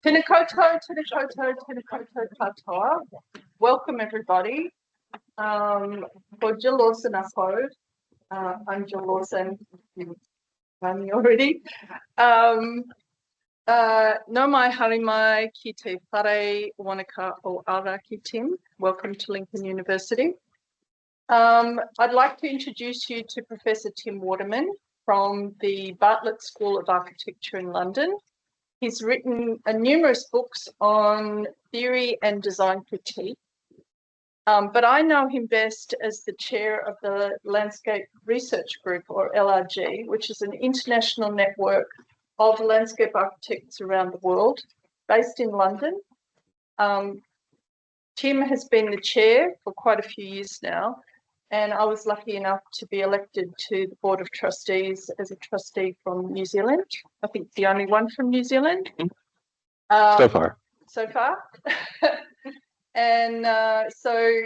Tēnā koutou, tēnā koutou, tēnā koutou katoa. Welcome everybody. For Jill Lawson, I'm Jill Lawson, you know me already. No mai haere mai ki te whare wanaka o ara ki Tim. Welcome to Lincoln University. I'd like to introduce you to Professor Tim Waterman from the Bartlett School of Architecture in London. He's written numerous books on theory and design critique, but I know him best as the chair of the Landscape Research Group, or LRG, which is an international network of landscape architects around the world, based in London. Tim has been the chair for quite a few years now, and I was lucky enough to be elected to the Board of Trustees as a trustee from New Zealand. I think the only one from New Zealand. So far. So far. And so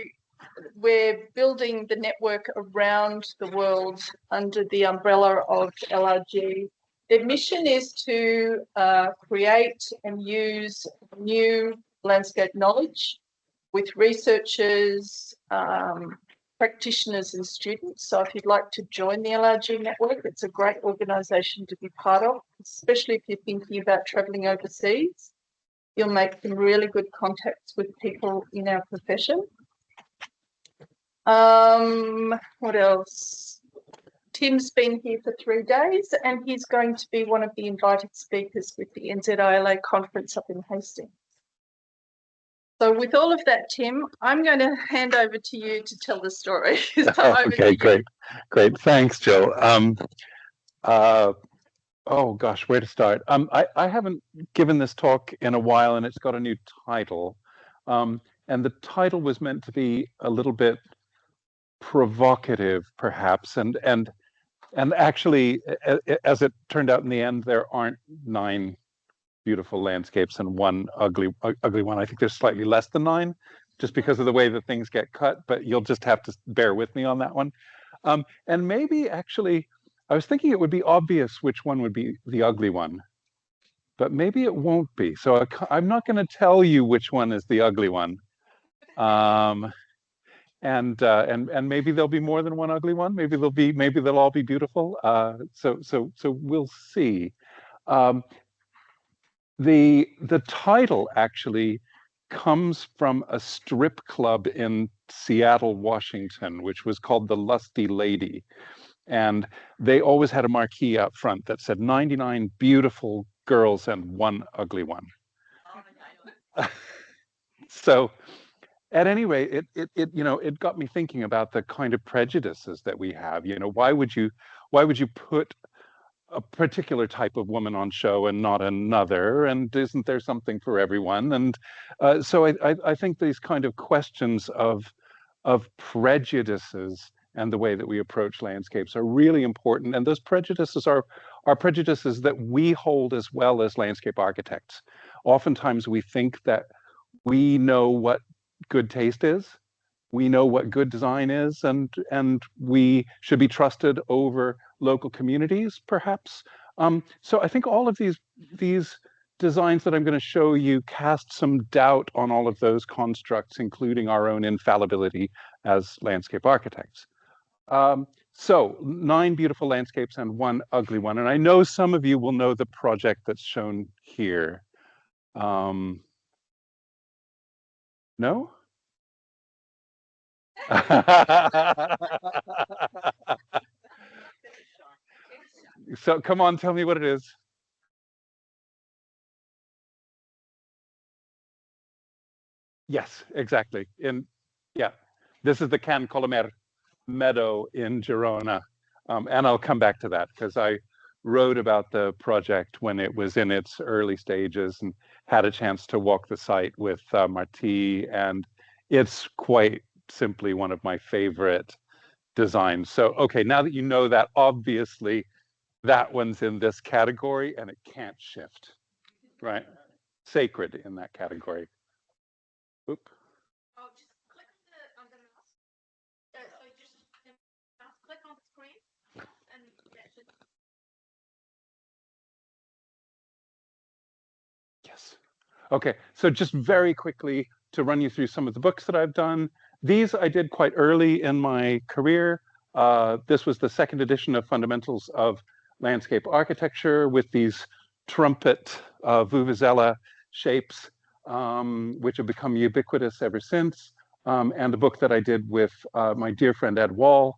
we're building the network around the world under the umbrella of LRG. Their mission is to create and use new landscape knowledge with researchers, practitioners and students. So if you'd like to join the LRG network, it's a great organisation to be part of, especially if you're thinking about travelling overseas. You'll make some really good contacts with people in our profession. What else? Tim's been here for 3 days and he's going to be one of the invited speakers with the NZILA conference up in Hastings. So with all of that, Tim, I'm going to hand over to you to tell the story. Okay, great. Thanks, Jill. Oh gosh, where to start? I haven't given this talk in a while, and it's got a new title. And the title was meant to be a little bit provocative, perhaps. And actually, as it turned out in the end, there aren't 9 beautiful landscapes and one ugly one. I think there's slightly less than 9, just because of the way that things get cut. But you'll just have to bear with me on that one. And maybe actually, I was thinking it would be obvious which one would be the ugly one, but maybe it won't be. So I'm not going to tell you which one is the ugly one. And maybe there'll be more than one ugly one. Maybe they'll all be beautiful. So we'll see. The title actually comes from a strip club in Seattle, Washington, which was called the Lusty Lady. And they always had a marquee out front that said 99 beautiful girls and 1 ugly one. So at any rate, it got me thinking about the kind of prejudices that we have. Why would you put a particular type of woman on show and not another? And isn't there something for everyone? And so I think these kind of questions of prejudices and the way that we approach landscapes are really important. And those prejudices are prejudices that we hold as well as landscape architects. Oftentimes we think that we know what good taste is, we know what good design is, and we should be trusted over local communities, perhaps. So I think all of these designs that I'm going to show you cast some doubt on all of those constructs, including our own infallibility as landscape architects. So 9 beautiful landscapes and 1 ugly one. And I know some of you will know the project that's shown here. No? So come on, tell me what it is. Yes, exactly. This is the Can Colomer meadow in Girona. And I'll come back to that because I wrote about the project when it was in its early stages and had a chance to walk the site with Martí, and it's quite simply one of my favorite designs. So, okay, now that you know that, obviously that one's in this category and it can't shift, right? Sacred in that category. Oop. Oh, just click on the mouse. So just click on the screen and that should... Yes. Okay, so just very quickly to run you through some of the books that I've done. These I did quite early in my career. This was the second edition of Fundamentals of Landscape Architecture with these trumpet vuvuzela shapes, which have become ubiquitous ever since. And a book that I did with my dear friend Ed Wall.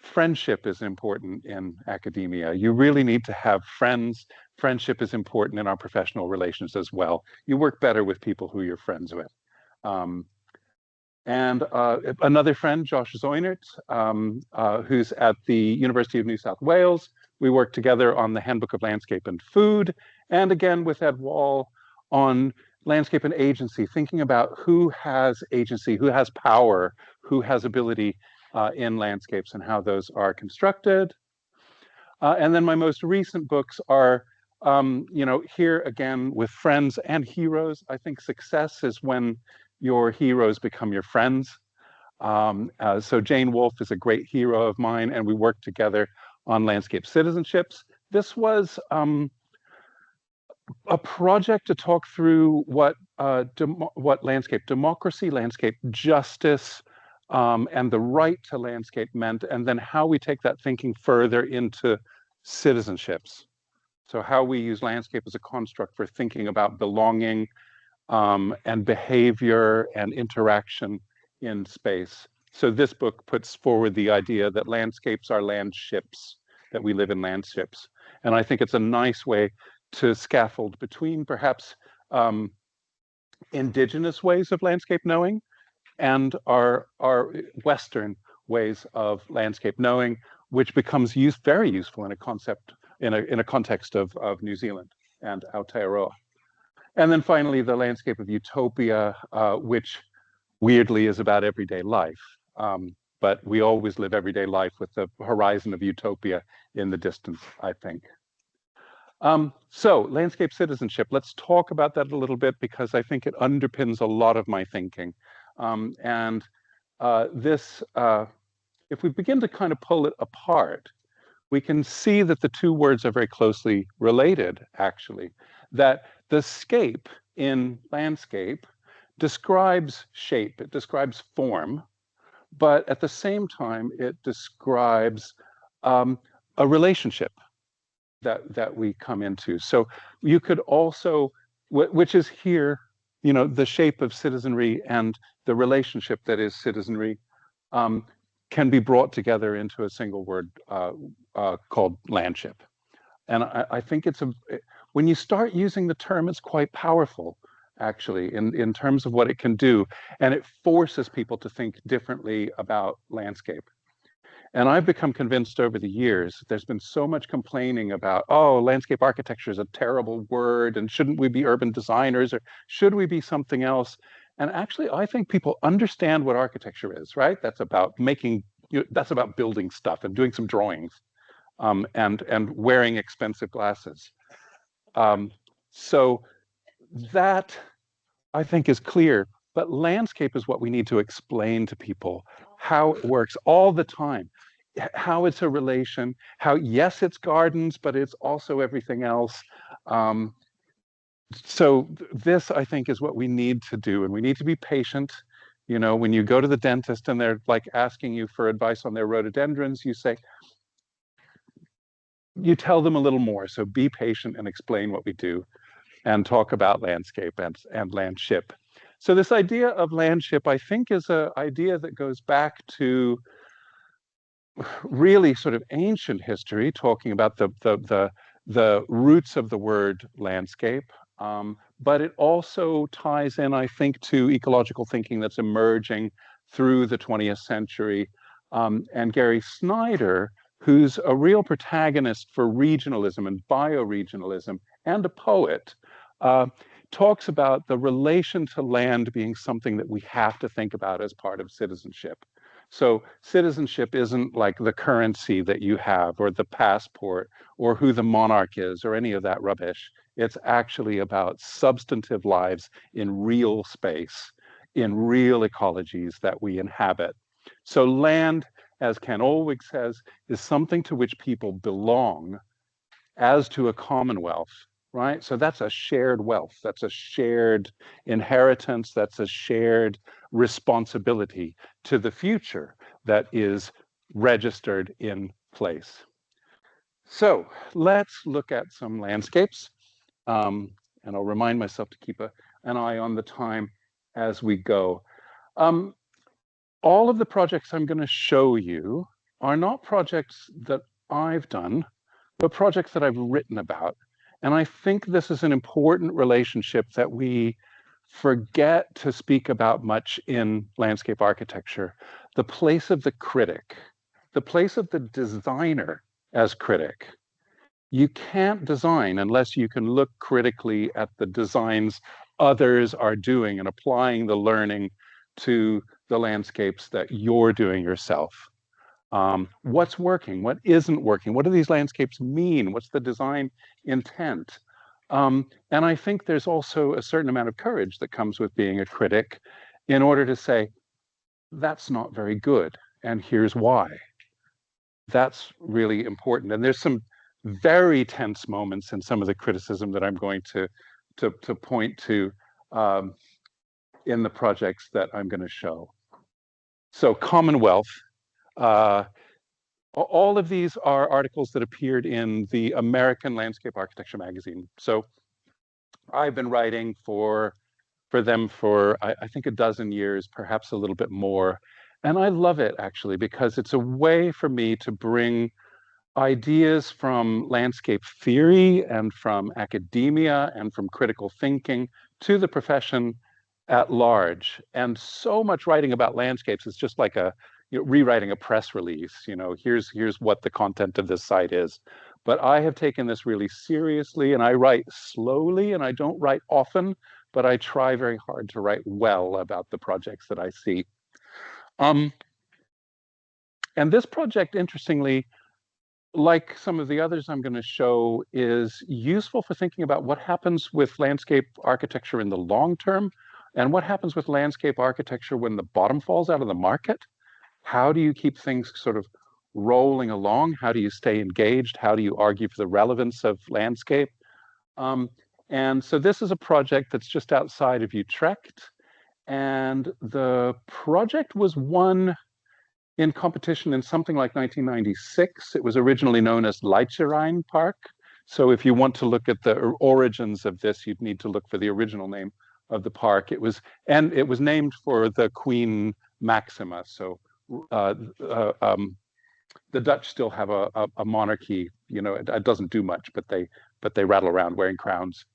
Friendship is important in academia. You really need to have friends. Friendship is important in our professional relations as well. You work better with people who you're friends with. And another friend, Josh Zoynert, who's at the University of New South Wales. We worked together on the Handbook of Landscape and Food, and again with Ed Wall on landscape and agency, thinking about who has agency, who has power, who has ability in landscapes and how those are constructed. And then my most recent books are, here again with friends and heroes. I think success is when your heroes become your friends. So Jane Wolfe is a great hero of mine, and we worked together on landscape citizenships. This was a project to talk through what landscape democracy, landscape justice, and the right to landscape meant, and then how we take that thinking further into citizenships. So how we use landscape as a construct for thinking about belonging and behavior and interaction in space. So this book puts forward the idea that landscapes are landships, that we live in landships. And I think it's a nice way to scaffold between perhaps indigenous ways of landscape knowing and our Western ways of landscape knowing, which becomes very useful in a concept in a context of New Zealand and Aotearoa. And then finally, the landscape of utopia, which weirdly is about everyday life. But we always live everyday life with the horizon of utopia in the distance, I think. So landscape citizenship, let's talk about that a little bit because I think it underpins a lot of my thinking. If we begin to kind of pull it apart, we can see that the two words are very closely related, actually. That the scape in landscape describes shape, it describes form, but at the same time, it describes a relationship that we come into. So you could also, which is here, the shape of citizenry and the relationship that is citizenry can be brought together into a single word called landship. And I think when you start using the term, it's quite powerful, actually, in terms of what it can do. And it forces people to think differently about landscape. And I've become convinced over the years, there's been so much complaining about, oh, landscape architecture is a terrible word, and shouldn't we be urban designers, or should we be something else? And actually, I think people understand what architecture is, right? That's about building stuff and doing some drawings, and wearing expensive glasses. So that, I think, is clear. But landscape is what we need to explain to people, how it works all the time, how it's a relation, how, yes, it's gardens, but it's also everything else. So this, I think, is what we need to do, and we need to be patient. When you go to the dentist and they're like asking you for advice on their rhododendrons, you tell them a little more. So be patient and explain what we do and talk about landscape and landship. So this idea of landship, I think, is an idea that goes back to really sort of ancient history, talking about the roots of the word landscape. But it also ties in, I think, to ecological thinking that's emerging through the 20th century. And Gary Snyder, who's a real protagonist for regionalism and bioregionalism and a poet, talks about the relation to land being something that we have to think about as part of citizenship. So citizenship isn't like the currency that you have or the passport or who the monarch is or any of that rubbish. It's actually about substantive lives in real space, in real ecologies that we inhabit. So land, as Ken Olwig says, is something to which people belong as to a commonwealth, right? So that's a shared wealth. That's a shared inheritance. That's a shared responsibility to the future that is registered in place. So let's look at some landscapes. And I'll remind myself to keep an eye on the time as we go. Um, all of the projects I'm going to show you are not projects that I've done, but projects that I've written about. And I think this is an important relationship that we forget to speak about much in landscape architecture. The place of the critic, the place of the designer as critic. You can't design unless you can look critically at the designs others are doing and applying the learning to the landscapes that you're doing yourself. What's working? What isn't working? What do these landscapes mean? What's the design intent? And I think there's also a certain amount of courage that comes with being a critic in order to say, that's not very good, and here's why. That's really important. And there's some very tense moments in some of the criticism that I'm going to point to in the projects that I'm going to show. So Commonwealth, all of these are articles that appeared in the American Landscape Architecture magazine. So I've been writing for them for I think a dozen years, perhaps a little bit more. And I love it actually, because it's a way for me to bring ideas from landscape theory and from academia and from critical thinking to the profession at large. And so much writing about landscapes is just like rewriting a press release. Here's what the content of this site is. But I have taken this really seriously, and I write slowly, and I don't write often, but I try very hard to write well about the projects that I see. And this project, interestingly, like some of the others I'm going to show, is useful for thinking about what happens with landscape architecture in the long term and what happens with landscape architecture when the bottom falls out of the market. How do you keep things sort of rolling along? How do you stay engaged? How do you argue for the relevance of landscape? And so this is a project that's just outside of Utrecht. And the project was won in competition in something like 1996. It was originally known as Leitjrijn Park. So if you want to look at the origins of this, you'd need to look for the original name of the park. It was named for the Queen Maxima. So the Dutch still have a monarchy. It doesn't do much, but they rattle around wearing crowns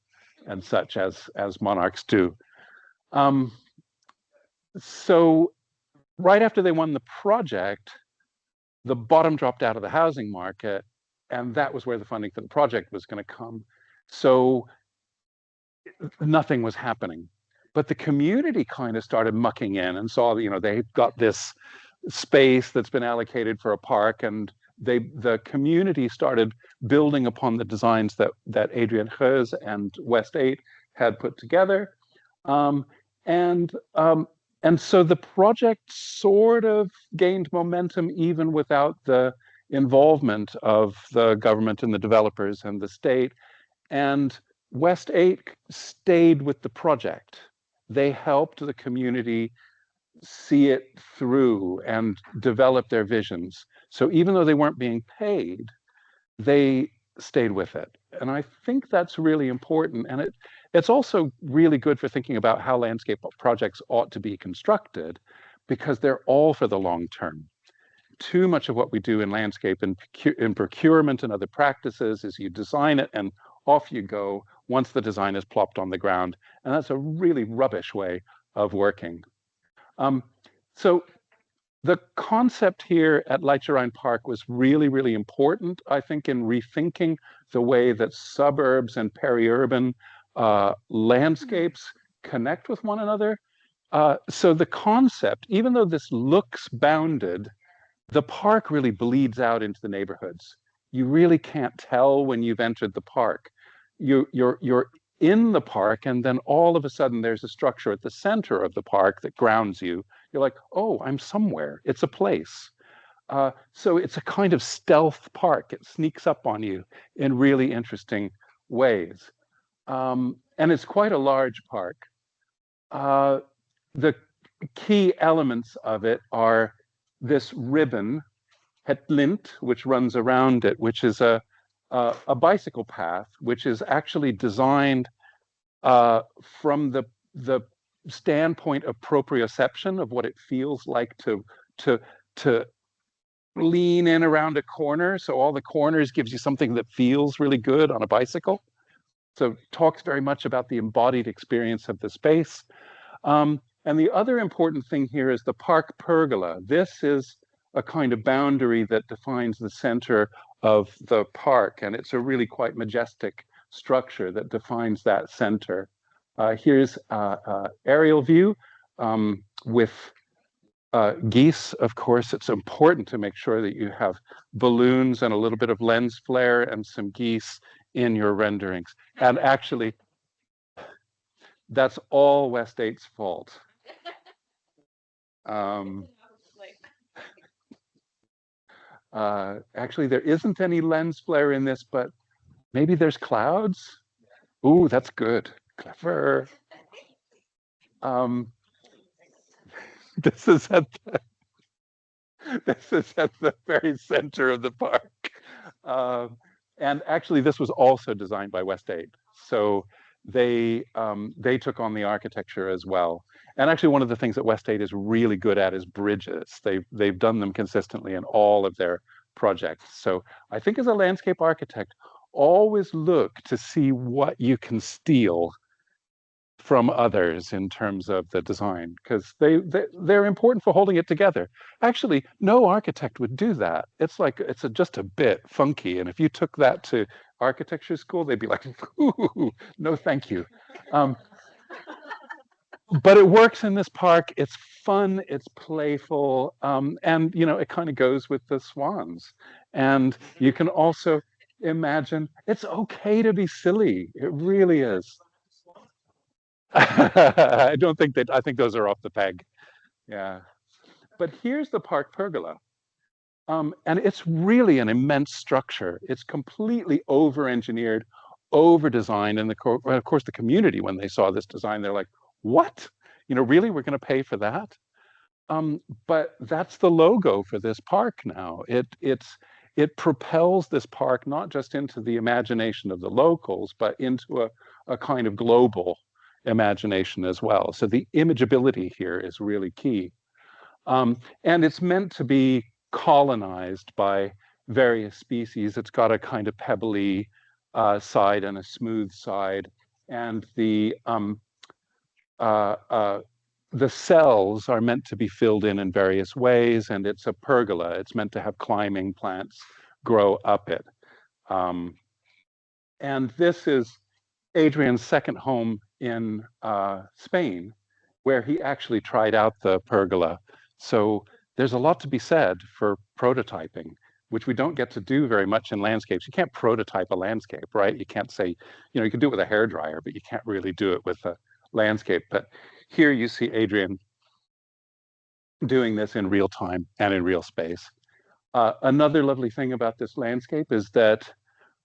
and such as monarchs do. So right after they won the project, the bottom dropped out of the housing market, and that was where the funding for the project was going to come. So nothing was happening. But the community kind of started mucking in and saw, they've got this space that's been allocated for a park, and the community started building upon the designs that Adrian Geus and West 8 had put together. And so the project sort of gained momentum even without the involvement of the government and the developers and the state. And West 8 stayed with the project. They helped the community see it through and develop their visions. So even though they weren't being paid, they stayed with it. And I think that's really important. And it's also really good for thinking about how landscape projects ought to be constructed, because they're all for the long term. Too much of what we do in landscape and in procurement and other practices is you design it and off you go once the design is plopped on the ground. And that's a really rubbish way of working. So the concept here at Leitjrijn Park was really, really important, I think, in rethinking the way that suburbs and peri-urban landscapes connect with one another. So the concept, even though this looks bounded, the park really bleeds out into the neighborhoods. You really can't tell when you've entered the park. You're in the park, and then all of a sudden there's a structure at the center of the park that grounds you. You're like, oh, I'm somewhere. It's a place. So it's a kind of stealth park. It sneaks up on you in really interesting ways. And it's quite a large park. The key elements of it are this ribbon, het lint, which runs around it, which is a bicycle path, which is actually designed from the standpoint of proprioception of what it feels like to lean in around a corner. So all the corners gives you something that feels really good on a bicycle. So talks very much about the embodied experience of the space. And the other important thing here is the park pergola. This is a kind of boundary that defines the center of the park, and it's a really quite majestic structure that defines that center. Here's aerial view with geese. Of course, it's important to make sure that you have balloons and a little bit of lens flare and some geese in your renderings. And actually, that's all West 8's fault. Actually, there isn't any lens flare in this, but maybe there's clouds. Ooh, that's good. Clever. This is at the very center of the park. And actually, this was also designed by West 8. So they took on the architecture as well. And actually, one of the things that West 8 is really good at is bridges. They've done them consistently in all of their projects. So I think as a landscape architect, always look to see what you can steal from others in terms of the design, because they're important for holding it together. Actually, no architect would do that. It's like just a bit funky, and if you took that to architecture school, they'd be like, ooh, no thank you. But it works in this park. It's fun, it's playful, and it kind of goes with the swans. And you can also imagine it's okay to be silly. It really is. I don't think that, I think those are off the peg. Yeah. But here's the park pergola. And it's really an immense structure. It's completely over-engineered, over-designed. And of course, the community, when they saw this design, they're like, what? Really, we're going to pay for that? But that's the logo for this park now. It propels this park not just into the imagination of the locals, but into a kind of global imagination as well. So the imageability here is really key. And it's meant to be colonized by various species. It's got a kind of pebbly side and a smooth side. And the cells are meant to be filled in various ways, and it's a pergola. It's meant to have climbing plants grow up it. And this is Adrian's second home in Spain, where he actually tried out the pergola. So there's a lot to be said for prototyping, which we don't get to do very much in landscapes. You can't prototype a landscape, right? You can't say, you can do it with a hairdryer, but you can't really do it with a landscape. But here you see Adrian doing this in real time and in real space. Another lovely thing about this landscape is that,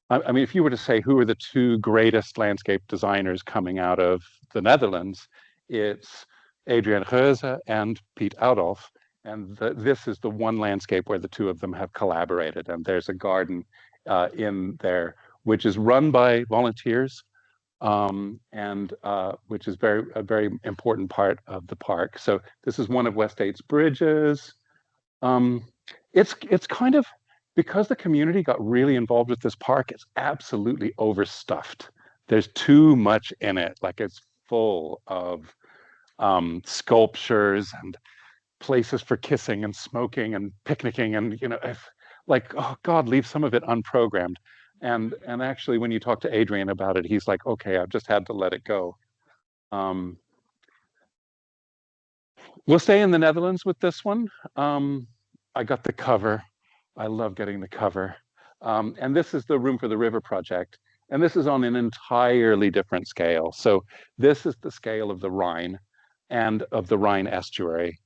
I mean, if you were to say who are the two greatest landscape designers coming out of the Netherlands, it's Adrian Reuze and Piet Oudolf. And this is the one landscape where the two of them have collaborated. And there's a garden in there, which is run by volunteers, and which is a very important part of the park. So this is one of West 8's bridges. It's kind of, because the community got really involved with this park, it's absolutely overstuffed. There's too much in it. Like, it's full of sculptures and places for kissing and smoking and picnicking, and like, oh God, leave some of it unprogrammed. And actually, when you talk to Adrian about it, he's like, okay, I've just had to let it go. We'll stay in the Netherlands with this one. I got the cover. I love getting the cover. And this is the Room for the River project. And this is on an entirely different scale. So this is the scale of the Rhine and of the Rhine estuary,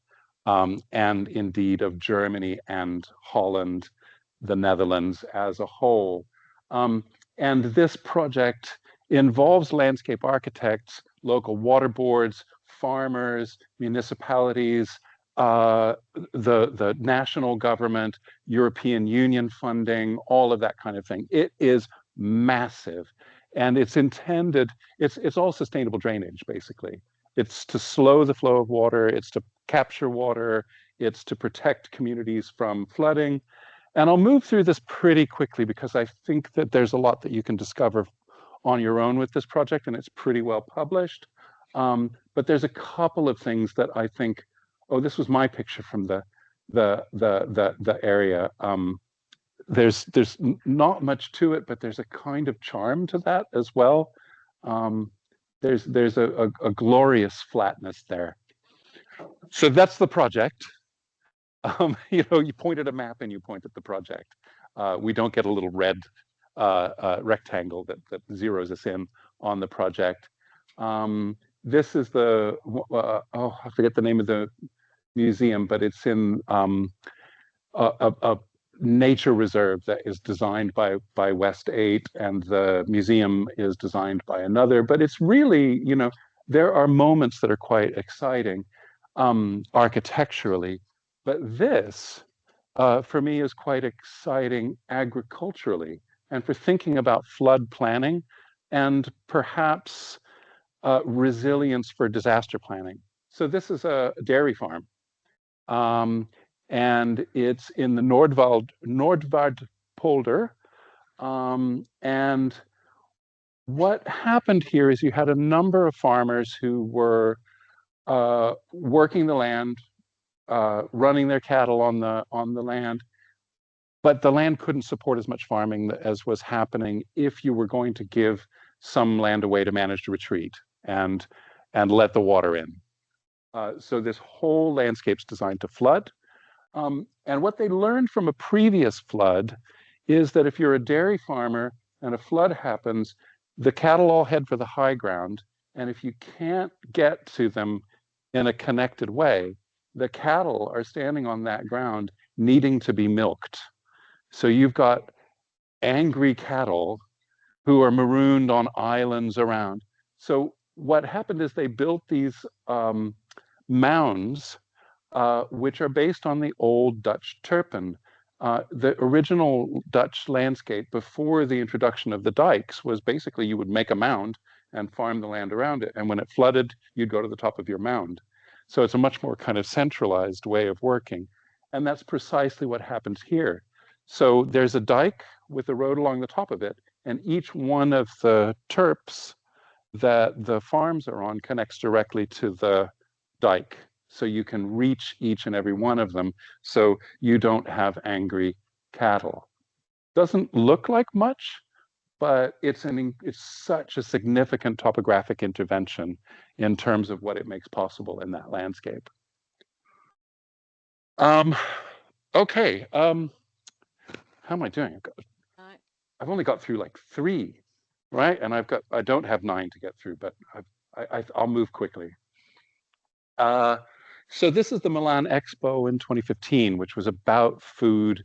and indeed of Germany and Holland, the Netherlands as a whole. And this project involves landscape architects, local water boards, farmers, municipalities, the national government, European Union funding, all of that kind of thing. It is massive, and it's intended. It's all sustainable drainage, basically. It's to slow the flow of water. It's to capture water. It's to protect communities from flooding. And I'll move through this pretty quickly because I think that there's a lot that you can discover on your own with this project, and it's pretty well published. But there's a couple of things that I think, oh, this was my picture from the area. There's not much to it, but there's a kind of charm to that as well. There's a glorious flatness there. So that's the project. You know, you point at a map and you point at the project. We don't get a little red rectangle that zeroes us in on the project. This is the, I forget the name of the museum, but it's in a nature reserve that is designed by West 8, and the museum is designed by another. But it's really, you know, there are moments that are quite exciting architecturally. But this, for me, is quite exciting agriculturally, and for thinking about flood planning and perhaps resilience for disaster planning. So this is a dairy farm, and it's in the Nordvard polder. And what happened here is you had a number of farmers who were working the land, running their cattle on the land, but the land couldn't support as much farming as was happening if you were going to give some land away to managed retreat and let the water in. So this whole landscape's designed to flood. And what they learned from a previous flood is that if you're a dairy farmer and a flood happens, the cattle all head for the high ground. And if you can't get to them in a connected way, the cattle are standing on that ground needing to be milked. So you've got angry cattle who are marooned on islands around. So what happened is they built these mounds, which are based on the old Dutch terpen. The original Dutch landscape before the introduction of the dikes was basically you would make a mound and farm the land around it. And when it flooded, you'd go to the top of your mound. So it's a much more kind of centralized way of working. And that's precisely what happens here. So there's a dike with a road along the top of it, and each one of the terps that the farms are on connects directly to the dike. So you can reach each and every one of them, so you don't have angry cattle. Doesn't look like much, but it's such a significant topographic intervention in terms of what it makes possible in that landscape. Okay, how am I doing? I've only got through like 3, right? And I don't have 9 to get through, but I'll move quickly. So this is the Milan Expo in 2015, which was about food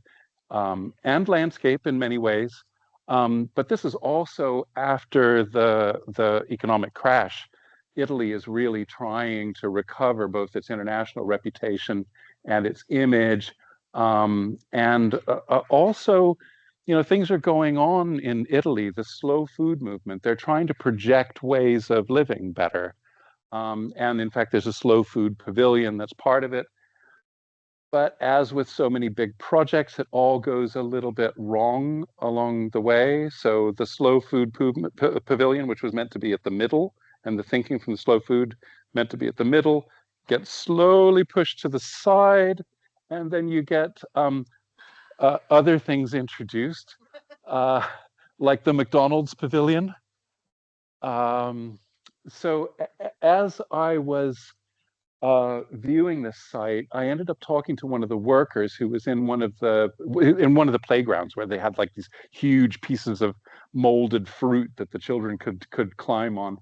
and landscape in many ways. But this is also after the economic crash. Italy is really trying to recover both its international reputation and its image. And also, you know, things are going on in Italy, the slow food movement. They're trying to project ways of living better. And in fact, there's a slow food pavilion that's part of it. But as with so many big projects, it all goes a little bit wrong along the way. So the slow food pavilion, which was meant to be at the middle, and the thinking from the slow food meant to be at the middle, gets slowly pushed to the side. And then you get other things introduced, like the McDonald's pavilion. So as I was viewing this site, I ended up talking to one of the workers who was in one of the playgrounds where they had like these huge pieces of molded fruit that the children could climb on.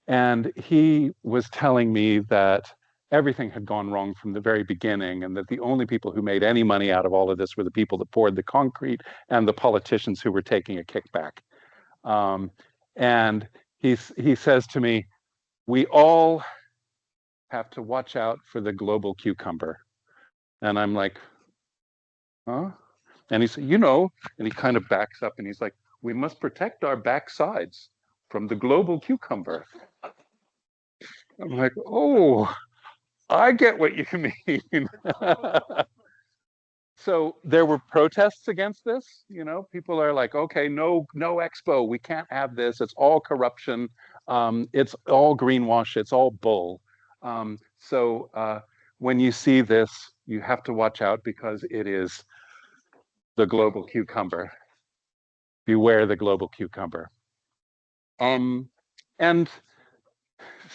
And he was telling me that everything had gone wrong from the very beginning, and that the only people who made any money out of all of this were the people that poured the concrete and the politicians who were taking a kickback. And he says to me, we all have to watch out for the global cucumber. And I'm like, huh? And he said, you know, and he kind of backs up and he's like, we must protect our backsides from the global cucumber. I'm like, oh, I get what you mean. So there were protests against this. You know, people are like, okay, no expo. We can't have this. It's all corruption. It's all greenwash. It's all bull. So when you see this, you have to watch out because it is the global cucumber. Beware the global cucumber. And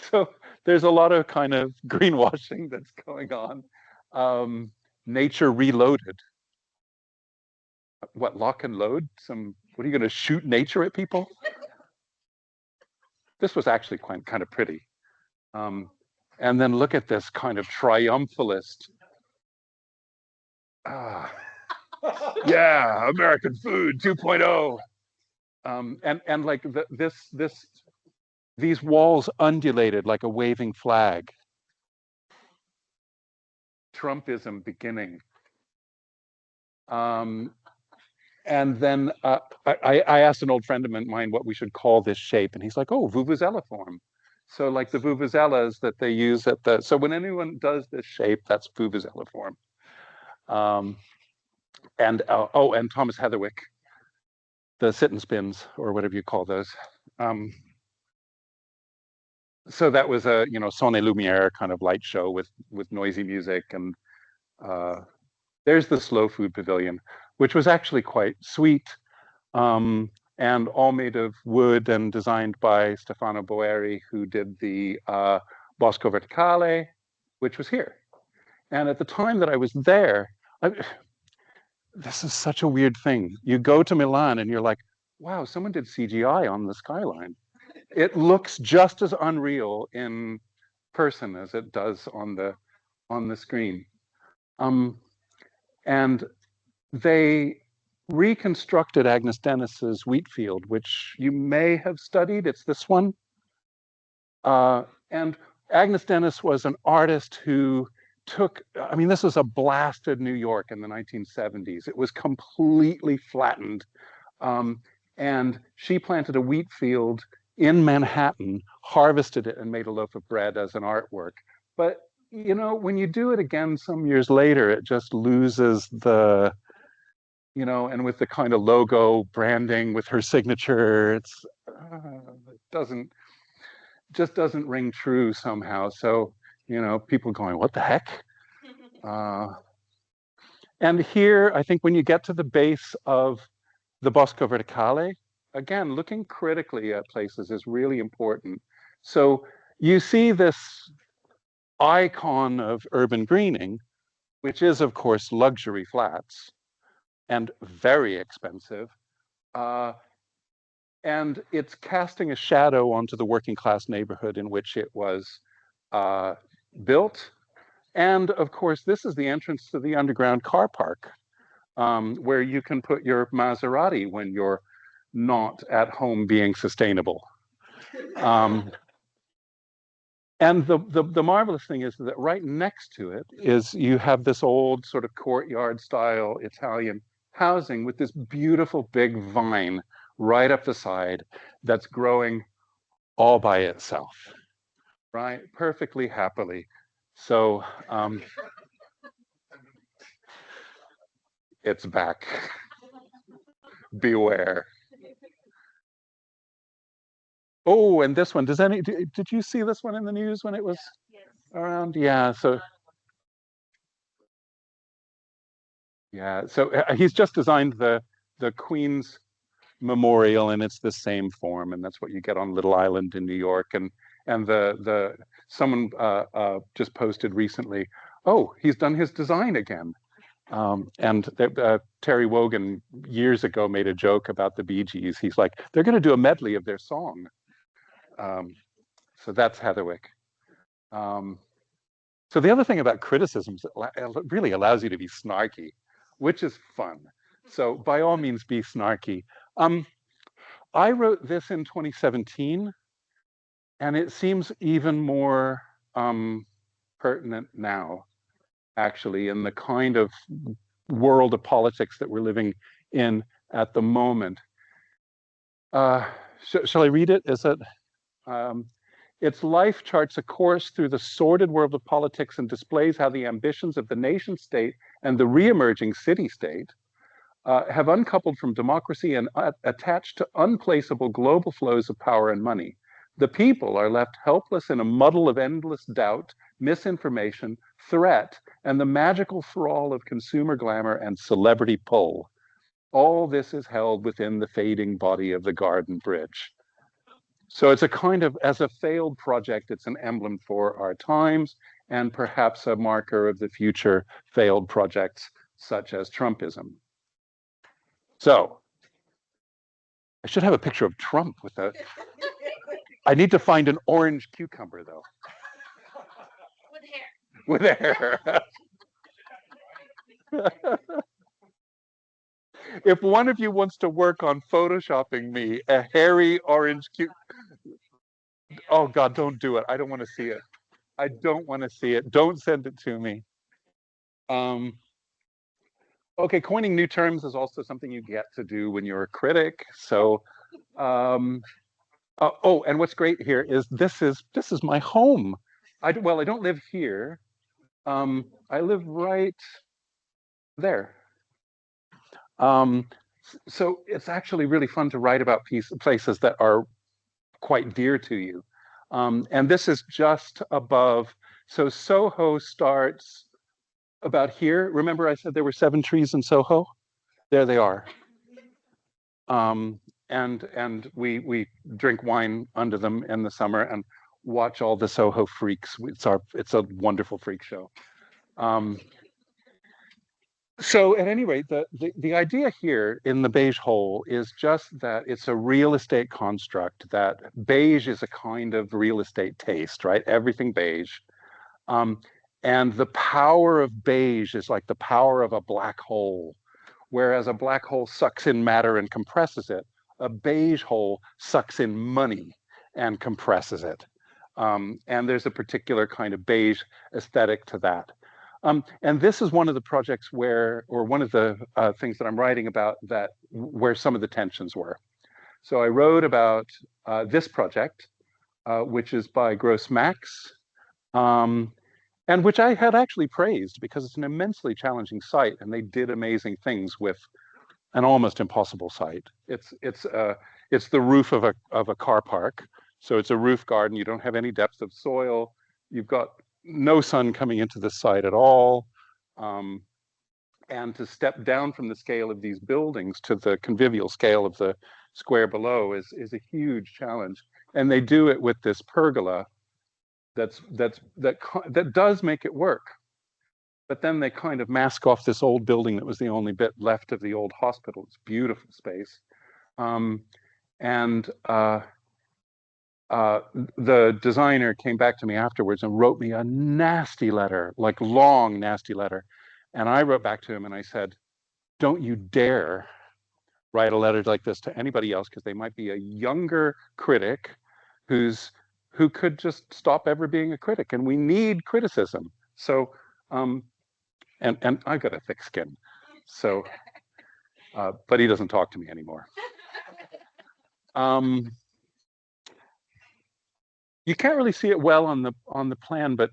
so there's a lot of kind of greenwashing that's going on. Nature Reloaded. What, lock and load? What are you going to shoot nature at people? This was actually quite kind of pretty. And then look at this kind of triumphalist. Yeah, American food 2.0. And like these walls undulated like a waving flag. Trumpism beginning. And then I asked an old friend of mine what we should call this shape, and he's like, oh, vuvuzela form. So like the vuvuzelas that they use at the, so when anyone does this shape, that's vuvuzela form. And Thomas Heatherwick, the sit and spins, or whatever you call those. So that was a, you know, son et lumiere kind of light show with noisy music. And there's the Slow Food Pavilion, which was actually quite sweet, and all made of wood and designed by Stefano Boeri, who did the Bosco Verticale, which was here. And at the time that I was there, this is such a weird thing. You go to Milan and you're like, wow, someone did CGI on the skyline. It looks just as unreal in person as it does on the screen. And they reconstructed Agnes Dennis's wheat field, which you may have studied. It's this one. And Agnes Dennis was an artist who took, I mean, this was a blasted New York in the 1970s. It was completely flattened. And she planted a wheat field in Manhattan, harvested it, and made a loaf of bread as an artwork. But, you know, when you do it again some years later, it just loses the, you know, and with the kind of logo branding with her signature, it just doesn't ring true somehow. So, you know, people going, what the heck? And here, I think when you get to the base of the Bosco Verticale, again, looking critically at places is really important. So you see this icon of urban greening, which is, of course, luxury flats and very expensive. And it's casting a shadow onto the working class neighborhood in which it was built. And of course, this is the entrance to the underground car park, where you can put your Maserati when you're not at home being sustainable. And the marvelous thing is that right next to it is you have this old sort of courtyard style Italian housing with this beautiful big vine right up the side that's growing all by itself, right? Perfectly happily. So it's back. Beware. Oh, and this one, did you see this one in the news when it was around? Yeah, so he's just designed the Queen's Memorial, and it's the same form, and that's what you get on Little Island in New York. And someone just posted recently, oh, he's done his design again. And Terry Wogan years ago made a joke about the Bee Gees. He's like, they're going to do a medley of their song. So that's Heatherwick. So the other thing about criticism is it really allows you to be snarky, which is fun. So by all means, be snarky. I wrote this in 2017, and it seems even more pertinent now, actually, in the kind of world of politics that we're living in at the moment. Shall I read it? Is it? Its life charts a course through the sordid world of politics and displays how the ambitions of the nation state and the re-emerging city-state have uncoupled from democracy and attached to unplaceable global flows of power and money. The people are left helpless in a muddle of endless doubt, misinformation, threat, and the magical thrall of consumer glamour and celebrity pull. All this is held within the fading body of the garden bridge. So it's a kind of, as a failed project, it's an emblem for our times and perhaps a marker of the future failed projects such as Trumpism. So I should have a picture of Trump with a, I need to find an orange cucumber though. With hair. If one of you wants to work on photoshopping me a hairy orange cucumber, oh God, don't do it. I don't want to see it. I don't want to see it. Don't send it to me. Okay, coining new terms is also something you get to do when you're a critic. So, oh, and what's great here is this is my home. Well, I don't live here. I live right there. So it's actually really fun to write about places that are quite dear to you. And this is just above. So Soho starts about here. Remember I said there were 7 trees in Soho? There they are. And we drink wine under them in the summer and watch all the Soho freaks. It's a wonderful freak show. So at any rate, the idea here in the beige hole is just that it's a real estate construct, that beige is a kind of real estate taste, right? Everything beige. And the power of beige is like the power of a black hole. Whereas a black hole sucks in matter and compresses it, a beige hole sucks in money and compresses it. And there's a particular kind of beige aesthetic to that. And this is one of the projects where, or one of the things that I'm writing about where some of the tensions were. So I wrote about this project, which is by Gross Max, and which I had actually praised because it's an immensely challenging site, and they did amazing things with an almost impossible site. It's the roof of a car park, so it's a roof garden. You don't have any depth of soil. You've got no sun coming into the site at all. And to step down from the scale of these buildings to the convivial scale of the square below is a huge challenge. And they do it with this pergola that does make it work. But then they kind of mask off this old building that was the only bit left of the old hospital. It's beautiful space. The designer came back to me afterwards and wrote me a nasty letter, like long, nasty letter. And I wrote back to him and I said, don't you dare write a letter like this to anybody else, because they might be a younger critic who could just stop ever being a critic. And we need criticism. So, and I've got a thick skin. So, but he doesn't talk to me anymore. You can't really see it well on the plan, but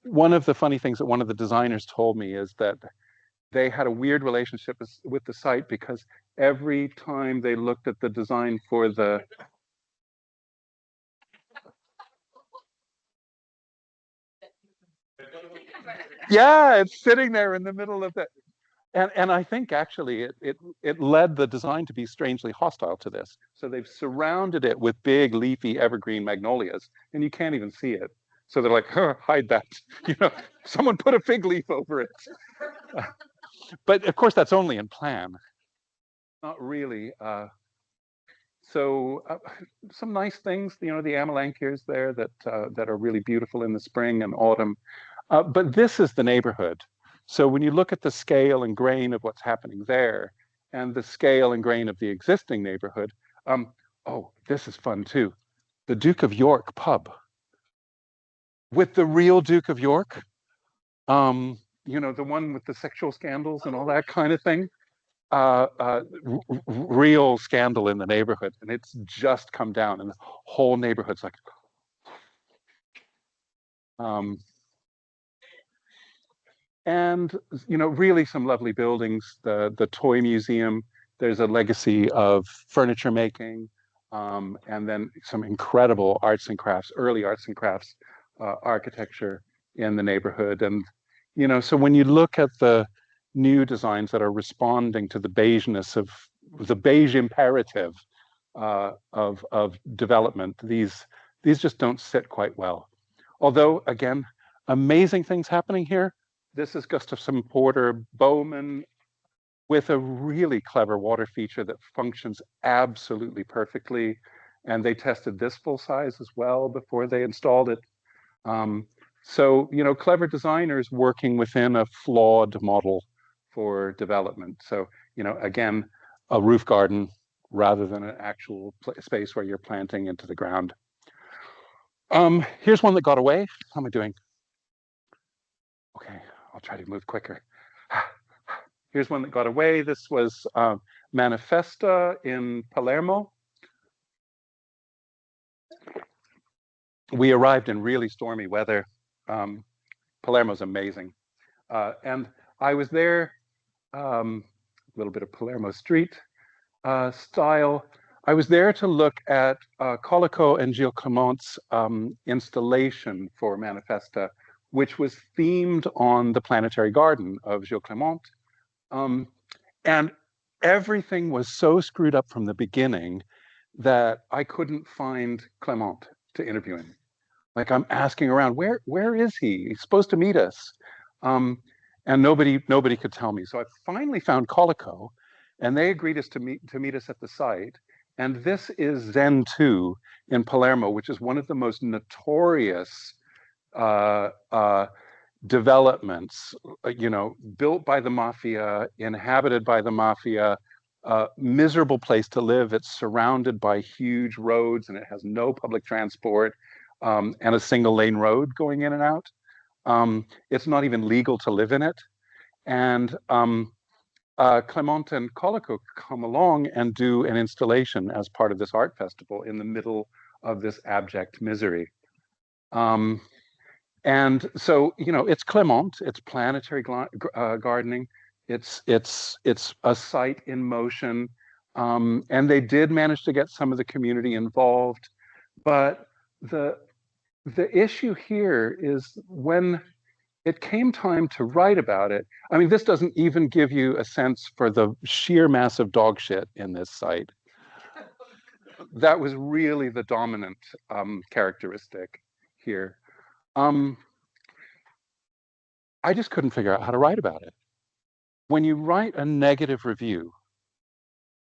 one of the funny things that one of the designers told me is that they had a weird relationship with the site, because every time they looked at the design for the yeah, it's sitting there in the middle of the and I think actually it led the design to be strangely hostile to this. So they've surrounded it with big leafy evergreen magnolias, and you can't even see it. So they're like, oh, hide that. Someone put a fig leaf over it. But of course, that's only in plan. Not really. So some nice things, the amelanchiers there that are really beautiful in the spring and autumn. But this is the neighborhood. So when you look at the scale and grain of what's happening there, and the scale and grain of the existing neighborhood. Oh, this is fun too. The Duke of York pub with the real Duke of York. You know, the one with the sexual scandals and all that kind of thing. Real scandal in the neighborhood, and it's just come down, and the whole neighborhood's like, and you know, really some lovely buildings. The toy museum. There's a legacy of furniture making, and then some incredible arts and crafts, early arts and crafts, architecture in the neighborhood. And you know, so when you look at the new designs that are responding to the beigeness of the beige imperative of development, these just don't sit quite well. Although, again, amazing things happening here. This is Gustafson Porter Bowman with a really clever water feature that functions absolutely perfectly. And they tested this full size as well before they installed it. So, you know, clever designers working within a flawed model for development. So, you know, again, a roof garden rather than an actual space where you're planting into the ground. Here's one that got away. How am I doing? Okay, I'll try to move quicker. Here's one that got away. This was Manifesta in Palermo. We arrived in really stormy weather. Palermo's amazing. And I was there, a little bit of Palermo street style. I was there to look at Colico and Gilles Clement's installation for Manifesta, which was themed on the planetary garden of Gilles Clement. And everything was so screwed up from the beginning that I couldn't find Clement to interview him. Like, I'm asking around, where is he? He's supposed to meet us. And nobody could tell me. So I finally found Colico, and they agreed to meet us at the site. And this is Zen 2 in Palermo, which is one of the most notorious developments, you know, built by the mafia, inhabited by the mafia, miserable place to live. It's surrounded by huge roads, and it has no public transport, and a single lane road going in and out. It's not even legal to live in it. And Clement and Colico come along and do an installation as part of this art festival in the middle of this abject misery. And so, you know, it's Clement, it's planetary gardening, it's a site in motion, and they did manage to get some of the community involved. But the issue here is when it came time to write about it. I mean, this doesn't even give you a sense for the sheer massive dog shit in this site. That was really the dominant characteristic here. I just couldn't figure out how to write about it. When you write a negative review,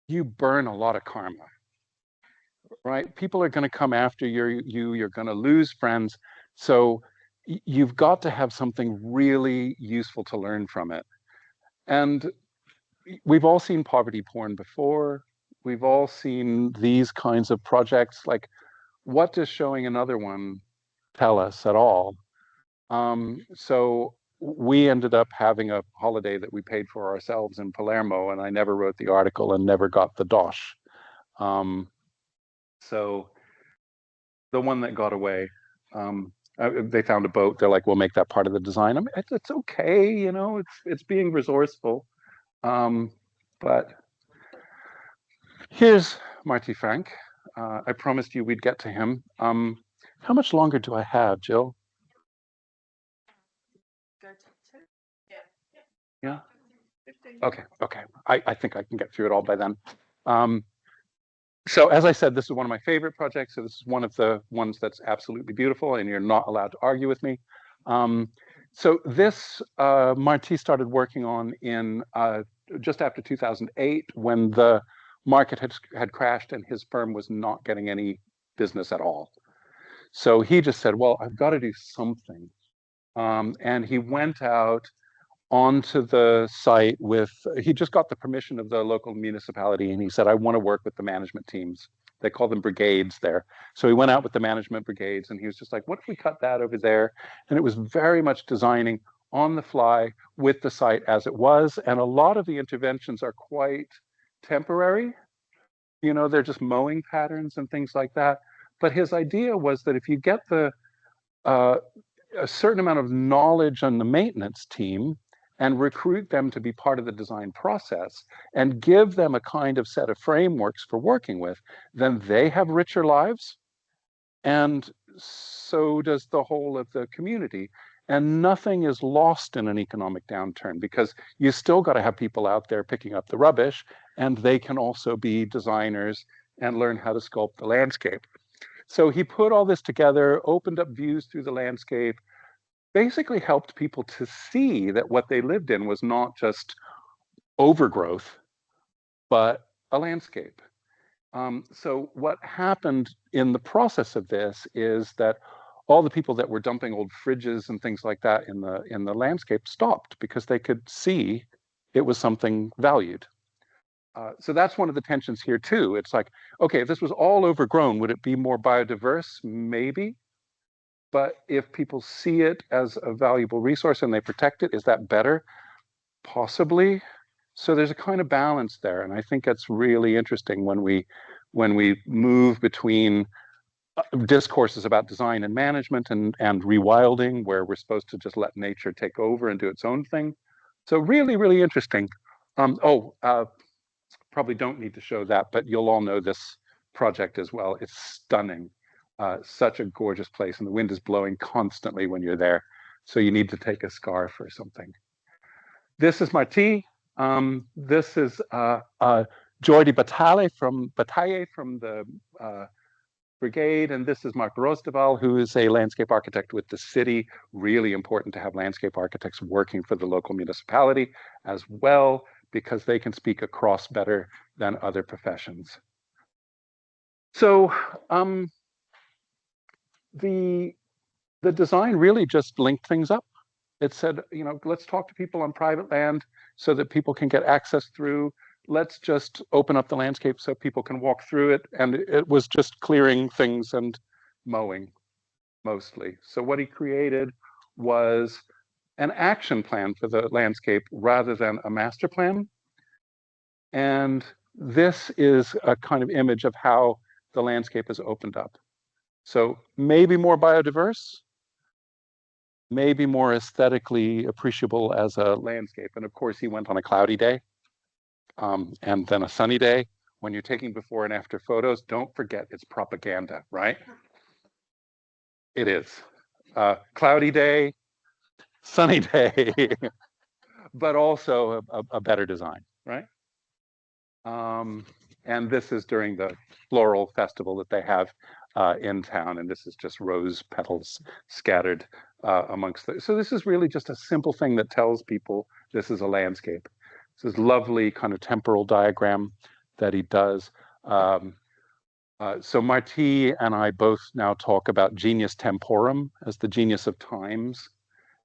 you burn a lot of karma, right? People are going to come after you, you're going to lose friends. So you've got to have something really useful to learn from it. And we've all seen poverty porn before. We've all seen these kinds of projects. Like, what does showing another one tell us at all? So we ended up having a holiday that we paid for ourselves in Palermo, and I never wrote the article and never got the dosh. So the one that got away, they found a boat. They're like, we'll make that part of the design. I mean, it's okay, you know, it's being resourceful. But here's Martí Frank. I promised you we'd get to him. How much longer do I have, Jill? Go to 2. Yeah. 15. Okay. I think I can get through it all by then. So as I said, this is one of my favorite projects. So this is one of the ones that's absolutely beautiful, and you're not allowed to argue with me. So this Martí started working on in just after 2008, when the market had crashed and his firm was not getting any business at all. So he just said, well, I've got to do something. And he went out onto the site with, he just got the permission of the local municipality, and he said, I want to work with the management teams. They call them brigades there. So he went out with the management brigades, and he was just like, what if we cut that over there? And it was very much designing on the fly with the site as it was. And a lot of the interventions are quite temporary. You know, they're just mowing patterns and things like that. But his idea was that if you get a certain amount of knowledge on the maintenance team and recruit them to be part of the design process and give them a kind of set of frameworks for working with, then they have richer lives, and so does the whole of the community. And nothing is lost in an economic downturn, because you still got to have people out there picking up the rubbish, and they can also be designers and learn how to sculpt the landscape. So he put all this together, opened up views through the landscape, basically helped people to see that what they lived in was not just overgrowth, but a landscape. So what happened in the process of this is that all the people that were dumping old fridges and things like that in the landscape stopped, because they could see it was something valued. So that's one of the tensions here too. It's like, okay, if this was all overgrown, would it be more biodiverse? Maybe. But if people see it as a valuable resource and they protect it, is that better? Possibly. So there's a kind of balance there. And I think that's really interesting when we move between discourses about design and management and rewilding, where we're supposed to just let nature take over and do its own thing. So really, really interesting. Probably don't need to show that, but you'll all know this project as well. It's stunning. Such a gorgeous place, and the wind is blowing constantly when you're there. So you need to take a scarf or something. This is Martí. This is Jordi Bataille from the brigade, and this is Marc Rosdeval, who is a landscape architect with the city. Really important to have landscape architects working for the local municipality as well, because they can speak across better than other professions. So the design really just linked things up. It said, you know, let's talk to people on private land so that people can get access through. Let's just open up the landscape so people can walk through it. And it was just clearing things and mowing, mostly. So what he created was an action plan for the landscape rather than a master plan. And this is a kind of image of how the landscape is opened up. So maybe more biodiverse, maybe more aesthetically appreciable as a landscape. And of course, he went on a cloudy day and then a sunny day. When you're taking before and after photos, don't forget it's propaganda, right? It is. Cloudy day, sunny day, but also a better design, right? And this is during the floral festival that they have in town, and this is just rose petals scattered amongst the. So this is really just a simple thing that tells people this is a landscape. This is lovely kind of temporal diagram that he does. So Martí and I both now talk about genius temporum as the genius of times,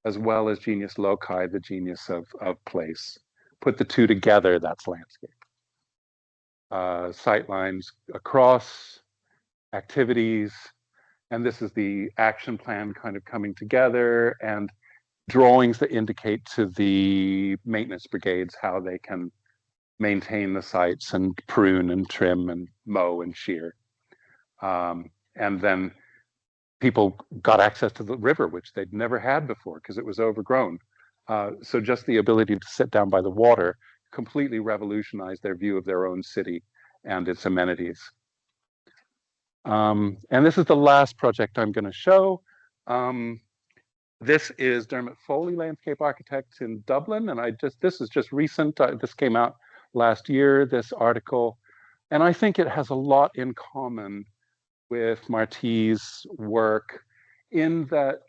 as well as genius loci, the genius of place. Put the two together, that's landscape. Sight lines across, activities, and this is the action plan kind of coming together, and drawings that indicate to the maintenance brigades how they can maintain the sites and prune and trim and mow and shear. And then people got access to the river, which they'd never had before because it was overgrown. So just the ability to sit down by the water completely revolutionized their view of their own city and its amenities. And this is the last project I'm going to show. This is Dermot Foley, landscape architect in Dublin, and this is just recent. This came out last year, this article, and I think it has a lot in common with Martí's work in that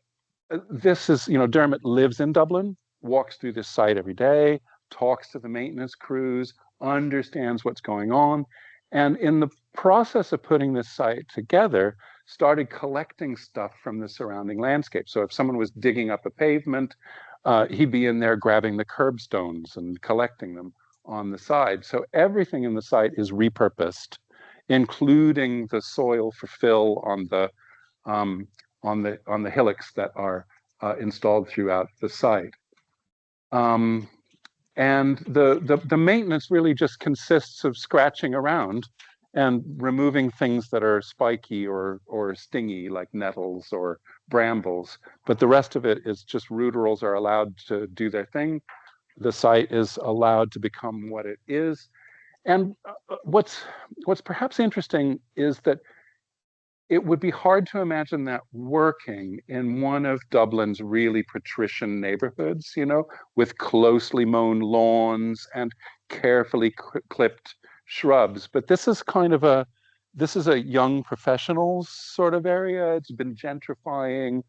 this is, you know, Dermot lives in Dublin, walks through this site every day, talks to the maintenance crews, understands what's going on, and in the process of putting this site together, started collecting stuff from the surrounding landscape. So if someone was digging up a pavement he'd be in there grabbing the curbstones and collecting them on the side. So everything in the site is repurposed, including the soil for fill on the hillocks that are installed throughout the site. And the maintenance really just consists of scratching around and removing things that are spiky or stingy, like nettles or brambles. But the rest of it is just ruderals are allowed to do their thing. The site is allowed to become what it is. And what's perhaps interesting is that it would be hard to imagine that working in one of Dublin's really patrician neighborhoods, you know, with closely mown lawns and carefully clipped shrubs. But this is kind of this is a young professionals sort of area. It's been gentrifying.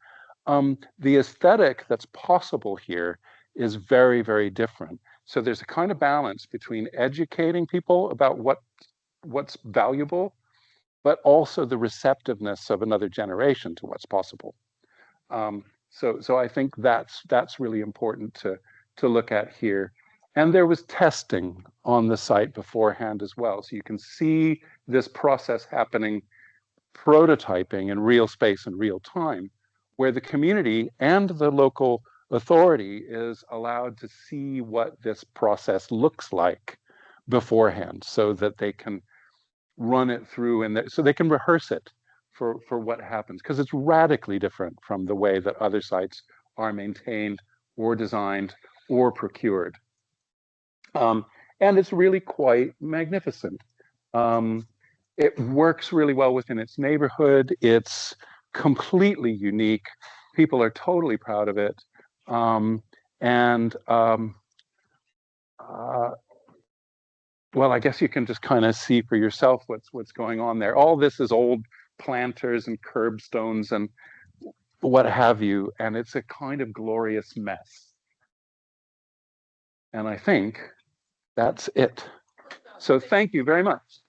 The aesthetic that's possible here is very, very different. So there's a kind of balance between educating people about what's valuable, but also the receptiveness of another generation to what's possible. So I think that's really important to look at here. And there was testing on the site beforehand as well. So you can see this process happening, prototyping in real space and real time, where the community and the local authority is allowed to see what this process looks like beforehand so that they can run it through and so they can rehearse it for what happens, because it's radically different from the way that other sites are maintained or designed or procured. And it's really quite magnificent. It works really well within its neighborhood. It's completely unique. People are totally proud of it. Well, I guess you can just kind of see for yourself what's going on there. All this is old planters and curbstones and what have you, and it's a kind of glorious mess. And I think that's it. So thank you very much.